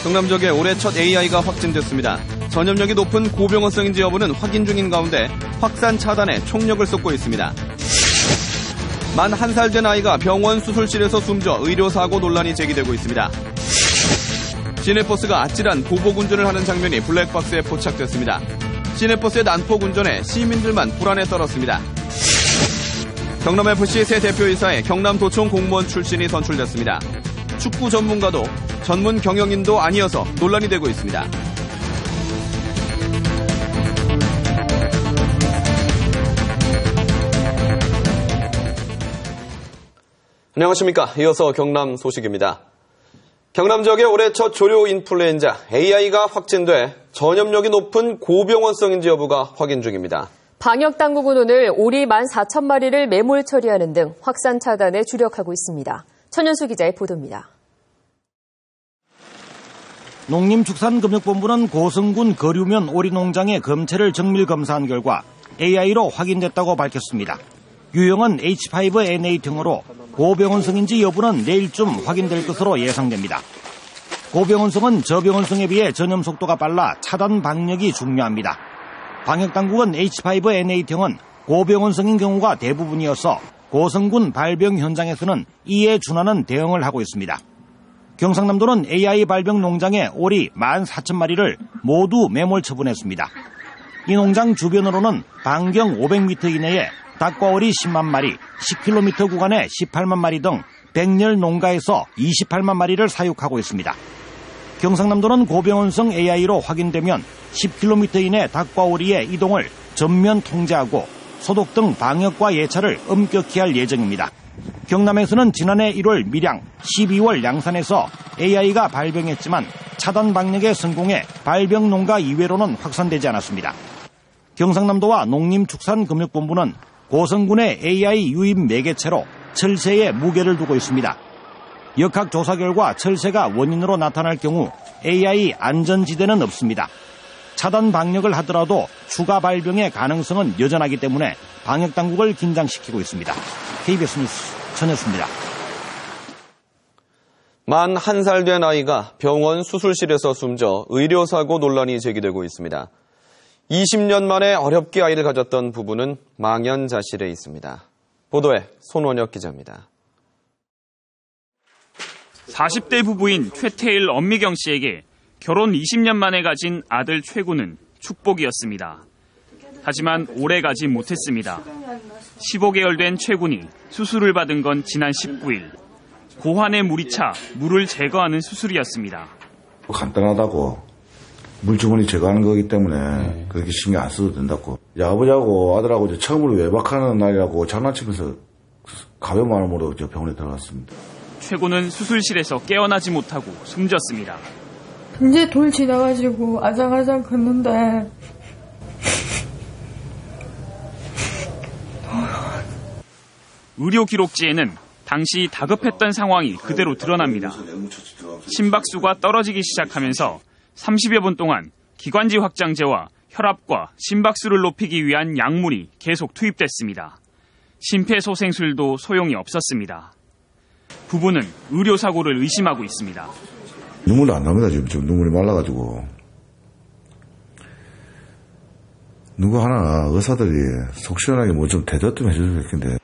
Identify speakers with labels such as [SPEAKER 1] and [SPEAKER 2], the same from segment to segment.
[SPEAKER 1] 경남 지역에 올해 첫 AI가 확진됐습니다. 전염력이 높은 고병원성인지 여부는 확인 중인 가운데 확산 차단에 총력을 쏟고 있습니다. 만 1살 된 아이가 병원 수술실에서 숨져 의료사고 논란이 제기되고 있습니다. 시내버스가 아찔한 보복운전을 하는 장면이 블랙박스에 포착됐습니다. 시내버스의 난폭운전에 시민들만 불안에 떨었습니다. 경남FC 새 대표이사에 경남도청 공무원 출신이 선출됐습니다. 축구 전문가도 전문 경영인도 아니어서 논란이 되고 있습니다. 안녕하십니까. 이어서 경남 소식입니다. 경남 지역의 올해 첫 조류 인플루엔자 AI가 확진돼 전염력이 높은 고병원성인지 여부가 확인 중입니다.
[SPEAKER 2] 방역당국은 오늘 오리 14,000마리를 매몰 처리하는 등 확산 차단에 주력하고 있습니다. 천연수 기자의 보도입니다.
[SPEAKER 3] 농림축산금융본부는 고성군 거류면 오리농장의 검체를 정밀 검사한 결과 AI로 확인됐다고 밝혔습니다. 유형은 H5N8 등으로 고병원성인지 여부는 내일쯤 확인될 것으로 예상됩니다. 고병원성은 저병원성에 비해 전염 속도가 빨라 차단 방역이 중요합니다. 방역당국은 H5N8형은 고병원성인 경우가 대부분이어서 고성군 발병 현장에서는 이에 준하는 대응을 하고 있습니다. 경상남도는 AI 발병 농장의 오리 14,000마리를 모두 매몰 처분했습니다. 이 농장 주변으로는 반경 500m 이내에 닭과 오리 10만 마리, 10km 구간에 18만 마리 등 100열 농가에서 28만 마리를 사육하고 있습니다. 경상남도는 고병원성 AI로 확인되면 10km 이내 닭과 오리의 이동을 전면 통제하고 소독 등 방역과 예찰을 엄격히 할 예정입니다. 경남에서는 지난해 1월 밀양, 12월 양산에서 AI가 발병했지만 차단 방역에 성공해 발병 농가 이외로는 확산되지 않았습니다. 경상남도와 농림축산금융본부는 고성군의 AI 유입 매개체로 철새에 무게를 두고 있습니다. 역학조사 결과 철새가 원인으로 나타날 경우 AI 안전지대는 없습니다. 차단 방역을 하더라도 추가 발병의 가능성은 여전하기 때문에 방역당국을 긴장시키고 있습니다. KBS 뉴스 전혜수입니다.
[SPEAKER 1] 만 1살 된 아이가 병원 수술실에서 숨져 의료사고 논란이 제기되고 있습니다. 20년 만에 어렵게 아이를 가졌던 부부는 망연자실해 있습니다. 보도에 손원혁 기자입니다.
[SPEAKER 4] 40대 부부인 최태일, 엄미경 씨에게 결혼 20년 만에 가진 아들 최구는 축복이었습니다. 하지만 오래 가지 못했습니다. 15개월 된 최군이 수술을 받은 건 지난 19일. 고환에 물이 차 물을 제거하는 수술이었습니다.
[SPEAKER 5] 간단하다고. 물주머니 제거하는 거기 때문에 그렇게 신경 안 써도 된다고. 아버지하고 아들하고 이제 처음으로 외박하는 날이라고 장난치면서 가벼운 마음으로 병원에 들어갔습니다.
[SPEAKER 4] 최군은 수술실에서 깨어나지 못하고 숨졌습니다.
[SPEAKER 6] 이제 돌 지나가지고 아장아장 걷는데
[SPEAKER 4] 의료 기록지에는 당시 다급했던 상황이 그대로 드러납니다. 심박수가 떨어지기 시작하면서 30여 분 동안 기관지 확장제와 혈압과 심박수를 높이기 위한 약물이 계속 투입됐습니다. 심폐소생술도 소용이 없었습니다. 부부는 의료사고를 의심하고 있습니다.
[SPEAKER 5] 눈물이 안 납니다. 지금 눈물이 말라가지고. 누구 하나 의사들이 속 시원하게 뭐 좀 대접 좀 해줄 텐데.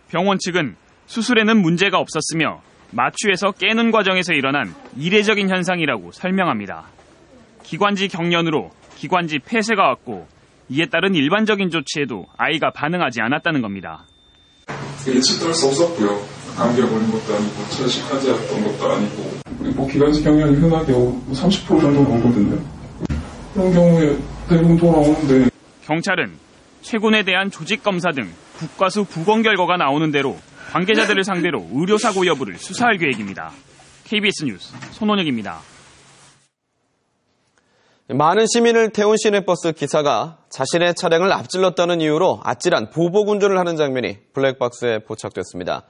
[SPEAKER 4] 병원 측은 수술에는 문제가 없었으며 마취에서 깨는 과정에서 일어난 이례적인 현상이라고 설명합니다. 기관지 경련으로 기관지 폐쇄가 왔고 이에 따른 일반적인 조치에도 아이가 반응하지 않았다는 겁니다.
[SPEAKER 7] 예측도 할 수 없었고요. 감기에 걸린 것도 아니고 천식환자였던 것도 아니고 기관지 경련이 흔하게 30% 정도 오거든요. 그런 경우에 대부분 돌아오는데
[SPEAKER 4] 경찰은 최군에 대한 조직검사 등 국과수 부검 결과가 나오는 대로 관계자들을 상대로 의료사고 여부를 수사할 계획입니다. KBS 뉴스 손원혁입니다.
[SPEAKER 1] 많은 시민을 태운 시내버스 기사가 자신의 차량을 앞질렀다는 이유로 아찔한 보복운전을 하는 장면이 블랙박스에 포착됐습니다.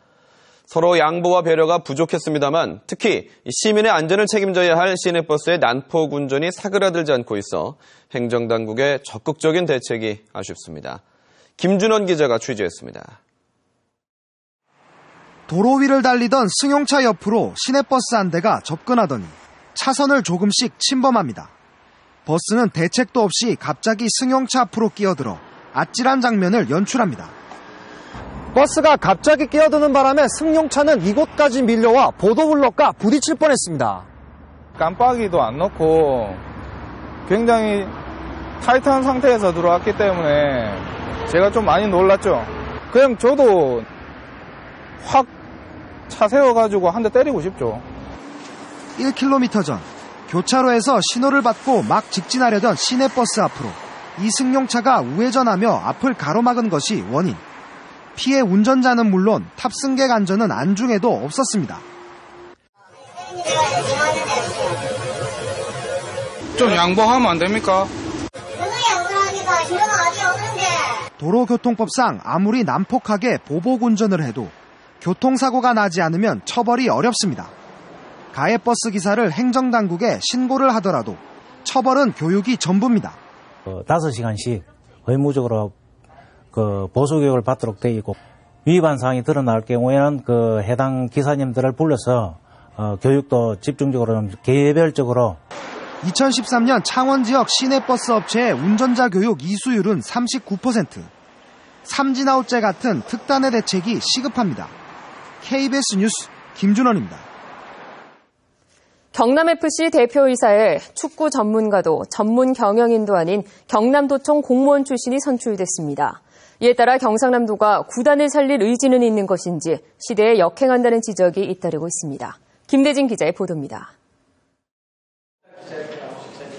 [SPEAKER 1] 서로 양보와 배려가 부족했습니다만 특히 시민의 안전을 책임져야 할 시내버스의 난폭운전이 사그라들지 않고 있어 행정당국의 적극적인 대책이 아쉽습니다. 김준원 기자가 취재했습니다.
[SPEAKER 8] 도로 위를 달리던 승용차 옆으로 시내버스 한 대가 접근하더니 차선을 조금씩 침범합니다. 버스는 대책도 없이 갑자기 승용차 앞으로 끼어들어 아찔한 장면을 연출합니다. 버스가 갑자기 끼어드는 바람에 승용차는 이곳까지 밀려와 보도블럭과 부딪힐 뻔했습니다.
[SPEAKER 9] 깜빡이도 안 넣고 굉장히 타이트한 상태에서 들어왔기 때문에 제가 좀 많이 놀랐죠. 그냥 저도 확 차 세워가지고 한 대 때리고 싶죠.
[SPEAKER 8] 1km 전 교차로에서 신호를 받고 막 직진하려던 시내버스 앞으로 이 승용차가 우회전하며 앞을 가로막은 것이 원인. 피해 운전자는 물론 탑승객 안전은 안중에도 없었습니다.
[SPEAKER 9] 좀 양보하면 안 됩니까?
[SPEAKER 8] 도로교통법상 아무리 난폭하게 보복 운전을 해도 교통사고가 나지 않으면 처벌이 어렵습니다. 가해 버스 기사를 행정당국에 신고를 하더라도 처벌은 교육이 전부입니다.
[SPEAKER 10] 5시간씩 의무적으로 보수교육을 받도록 되어 있고 위반 사항이 드러날 경우에는 해당 기사님들을 불러서 교육도 집중적으로 개별적으로.
[SPEAKER 8] 2013년 창원 지역 시내버스 업체의 운전자 교육 이수율은 39%. 삼진아웃제 같은 특단의 대책이 시급합니다. KBS 뉴스 김준원입니다.
[SPEAKER 2] 경남FC 대표이사에 축구 전문가도 전문 경영인도 아닌 경남도청 공무원 출신이 선출됐습니다. 이에 따라 경상남도가 구단을 살릴 의지는 있는 것인지 시대에 역행한다는 지적이 잇따르고 있습니다. 김대진 기자의 보도입니다.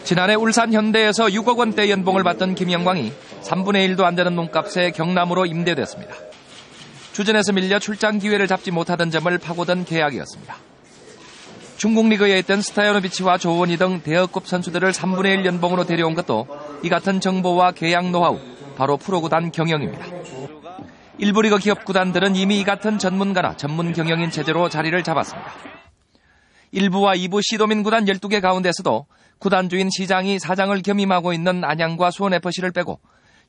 [SPEAKER 11] 지난해 울산 현대에서 6억 원대 연봉을 받던 김영광이 3분의 1도 안 되는 몸값에 경남으로 임대됐습니다. 주전에서 밀려 출장 기회를 잡지 못하던 점을 파고든 계약이었습니다. 중국 리그에 있던 스타야노비치와 조원희 등 대여급 선수들을 3분의 1 연봉으로 데려온 것도 이 같은 정보와 계약 노하우, 바로 프로구단 경영입니다. 일부 리그 기업 구단들은 이미 이 같은 전문가나 전문 경영인 체제로 자리를 잡았습니다. 1부와 2부 시도민 구단 12개 가운데서도 구단주인 시장이 사장을 겸임하고 있는 안양과 수원FC를 빼고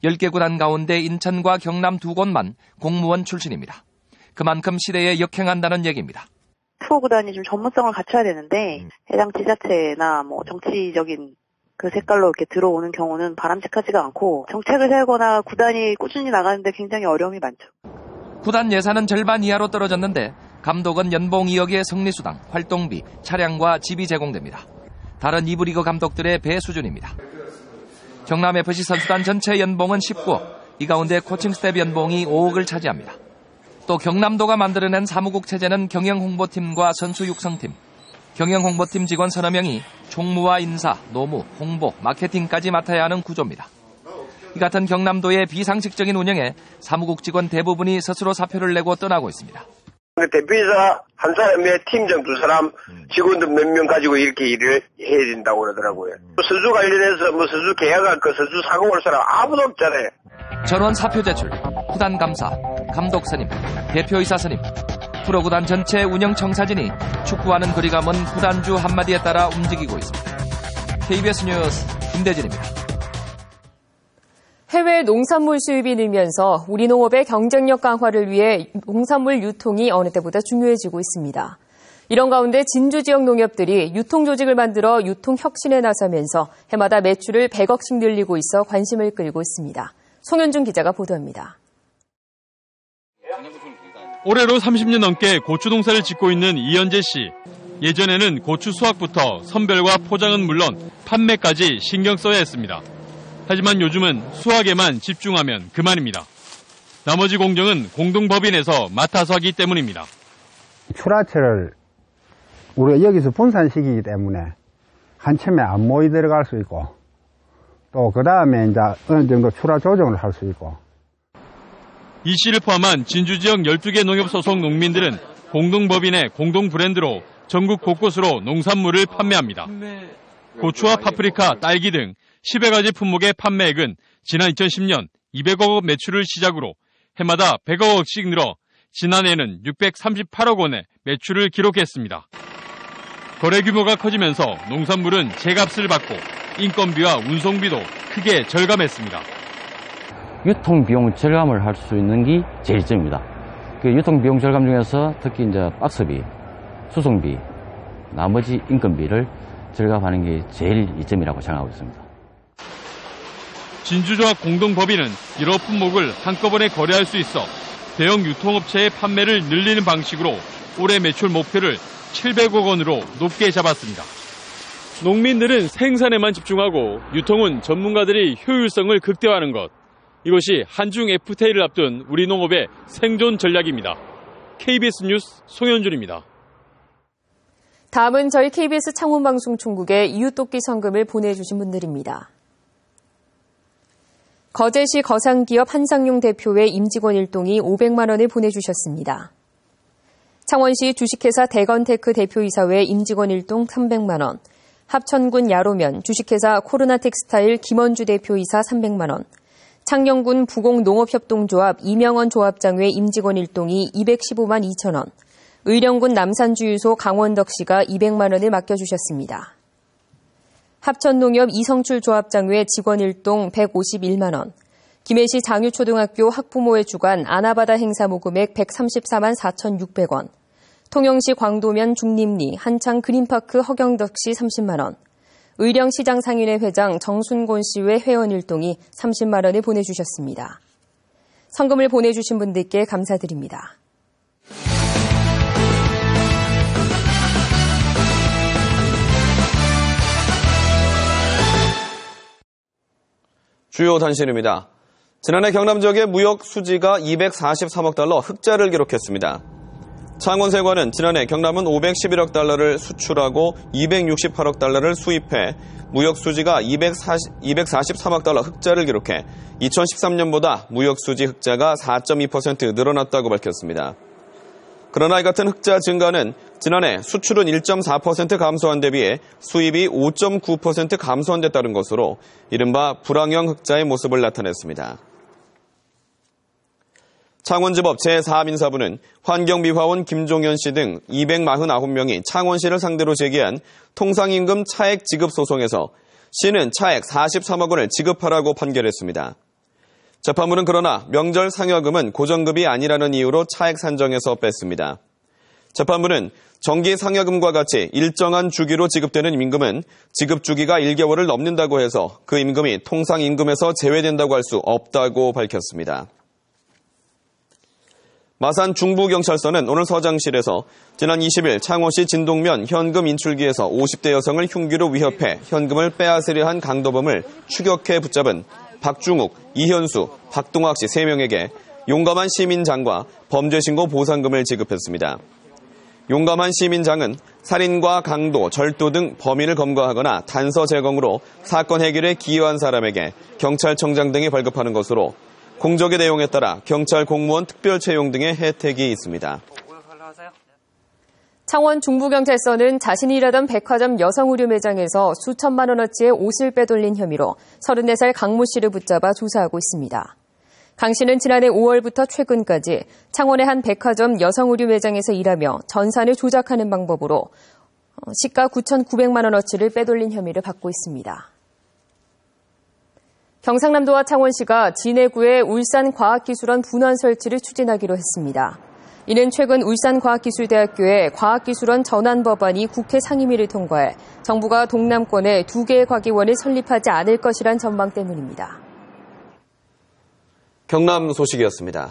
[SPEAKER 11] 10개 구단 가운데 인천과 경남 2곳만 공무원 출신입니다. 그만큼 시대에 역행한다는 얘기입니다.
[SPEAKER 12] 프로구단이 좀 전문성을 갖춰야 되는데 해당 지자체나 정치적인 그 색깔로 이렇게 들어오는 경우는 바람직하지가 않고 정책을 세우거나 구단이 꾸준히 나가는데 굉장히 어려움이 많죠.
[SPEAKER 11] 구단 예산은 절반 이하로 떨어졌는데 감독은 연봉 2억의 성리수당, 활동비, 차량과 집이 제공됩니다. 다른 2부 리그 감독들의 배 수준입니다. 경남FC 선수단 전체 연봉은 19억, 이 가운데 코칭 스텝 연봉이 5억을 차지합니다. 또 경남도가 만들어낸 사무국 체제는 경영홍보팀과 선수 육성팀, 경영홍보팀 직원 서너 명이 총무와 인사, 노무, 홍보, 마케팅까지 맡아야 하는 구조입니다. 이 같은 경남도의 비상식적인 운영에 사무국 직원 대부분이 스스로 사표를 내고 떠나고 있습니다.
[SPEAKER 13] 대표이사 한 사람에 팀장 2사람, 직원들 몇 명 가지고 이렇게 일을 해야 된다고 그러더라고요. 선수 관련해서 선수 계약할 선수 사고 올 사람 아무도 없잖아요.
[SPEAKER 11] 전원 사표 제출, 구단 감사, 감독 선임, 대표이사 선임, 프로구단 전체 운영 청사진이 축구와는 거리가 먼 구단주 한마디에 따라 움직이고 있습니다. KBS 뉴스 김대진입니다.
[SPEAKER 2] 해외 농산물 수입이 늘면서 우리 농업의 경쟁력 강화를 위해 농산물 유통이 어느 때보다 중요해지고 있습니다. 이런 가운데 진주 지역 농협들이 유통 조직을 만들어 유통 혁신에 나서면서 해마다 매출을 100억씩 늘리고 있어 관심을 끌고 있습니다. 송현준 기자가 보도합니다.
[SPEAKER 14] 올해로 30년 넘게 고추 농사를 짓고 있는 이현재 씨. 예전에는 고추 수확부터 선별과 포장은 물론 판매까지 신경 써야 했습니다. 하지만 요즘은 수확에만 집중하면 그만입니다. 나머지 공정은 공동법인에서 맡아서 하기 때문입니다.
[SPEAKER 15] 출하처를 우리가 여기서 분산시키기 때문에 한참에 안 모이 들어갈 수 있고 또 그 다음에 이제 어느 정도 출하 조정을 할 수 있고.
[SPEAKER 14] 이 씨를 포함한 진주 지역 12개 농협 소속 농민들은 공동법인의 공동 브랜드로 전국 곳곳으로 농산물을 판매합니다. 고추와 파프리카, 딸기 등 10여 가지 품목의 판매액은 지난 2010년 200억 원 매출을 시작으로 해마다 100억 원씩 늘어 지난해에는 638억 원의 매출을 기록했습니다. 거래 규모가 커지면서 농산물은 제값을 받고 인건비와 운송비도 크게 절감했습니다.
[SPEAKER 16] 유통비용 절감을 할 수 있는 게 제일점입니다. 그 유통비용 절감 중에서 특히 이제 박스비, 수송비, 나머지 인건비를 절감하는 게 제일 이점이라고 생각하고 있습니다.
[SPEAKER 14] 진주조합 공동법인은 여러 품목을 한꺼번에 거래할 수 있어 대형 유통업체의 판매를 늘리는 방식으로 올해 매출 목표를 700억 원으로 높게 잡았습니다. 농민들은 생산에만 집중하고 유통은 전문가들이 효율성을 극대화하는 것. 이것이 한중 FTA를 앞둔 우리 농업의 생존 전략입니다. KBS 뉴스 송현준입니다.
[SPEAKER 2] 다음은 저희 KBS 창원방송총국에 이웃돕기 성금을 보내주신 분들입니다. 거제시 거상기업 한상용 대표의 임직원 일동이 500만 원을 보내주셨습니다. 창원시 주식회사 대건테크 대표이사회 임직원 일동 300만 원, 합천군 야로면 주식회사 코로나텍스타일 김원주 대표이사 300만 원, 창녕군 부곡농업협동조합 이명원 조합장회 임직원 일동이 215만 2천 원, 의령군 남산주유소 강원덕 씨가 200만 원을 맡겨주셨습니다. 합천농협 이성출 조합장회 직원 일동 151만 원, 김해시 장유초등학교 학부모회 주관 아나바다 행사 모금액 134만 4,600원, 통영시 광도면 중림리 한창 그린파크 허경덕 씨 30만 원, 의령시장 상인회 회장 정순곤 씨의 회원 일동이 30만 원을 보내주셨습니다. 성금을 보내주신 분들께 감사드립니다.
[SPEAKER 1] 주요 단신입니다. 지난해 경남 지역의 무역 수지가 243억 달러 흑자를 기록했습니다. 창원세관은 지난해 경남은 511억 달러를 수출하고 268억 달러를 수입해 무역 수지가 243억 달러 흑자를 기록해 2013년보다 무역 수지 흑자가 4.2% 늘어났다고 밝혔습니다. 그러나 이 같은 흑자 증가는 지난해 수출은 1.4% 감소한 데 비해 수입이 5.9% 감소한 데 따른 것으로 이른바 불황형 흑자의 모습을 나타냈습니다. 창원지법 제4민사부는 환경미화원 김종현 씨 등 249명이 창원시를 상대로 제기한 통상임금 차액 지급 소송에서 시는 차액 43억 원을 지급하라고 판결했습니다. 재판부는 그러나 명절 상여금은 고정급이 아니라는 이유로 차액 산정에서 뺐습니다. 재판부는 정기 상여금과 같이 일정한 주기로 지급되는 임금은 지급 주기가 1개월을 넘는다고 해서 그 임금이 통상임금에서 제외된다고 할 수 없다고 밝혔습니다. 마산 중부경찰서는 오늘 서장실에서 지난 20일 창원시 진동면 현금 인출기에서 50대 여성을 흉기로 위협해 현금을 빼앗으려 한 강도범을 추격해 붙잡은 박중욱, 이현수, 박동학 씨 3명에게 용감한 시민장과 범죄신고 보상금을 지급했습니다. 용감한 시민장은 살인과 강도, 절도 등 범인을 검거하거나 단서 제공으로 사건 해결에 기여한 사람에게 경찰청장 등이 발급하는 것으로 공적의 내용에 따라 경찰 공무원 특별 채용 등의 혜택이 있습니다.
[SPEAKER 2] 창원 중부경찰서는 자신이 일하던 백화점 여성의류 매장에서 수천만 원어치의 옷을 빼돌린 혐의로 34살 강모 씨를 붙잡아 조사하고 있습니다. 강 씨는 지난해 5월부터 최근까지 창원의 한 백화점 여성의류 매장에서 일하며 전산을 조작하는 방법으로 시가 9,900만 원어치를 빼돌린 혐의를 받고 있습니다. 경상남도와 창원시가 진해구의 울산과학기술원 분원 설치를 추진하기로 했습니다. 이는 최근 울산과학기술대학교의 과학기술원 전환 법안이 국회 상임위를 통과해 정부가 동남권에 2개의 과기원을 설립하지 않을 것이란 전망 때문입니다.
[SPEAKER 1] 경남 소식이었습니다.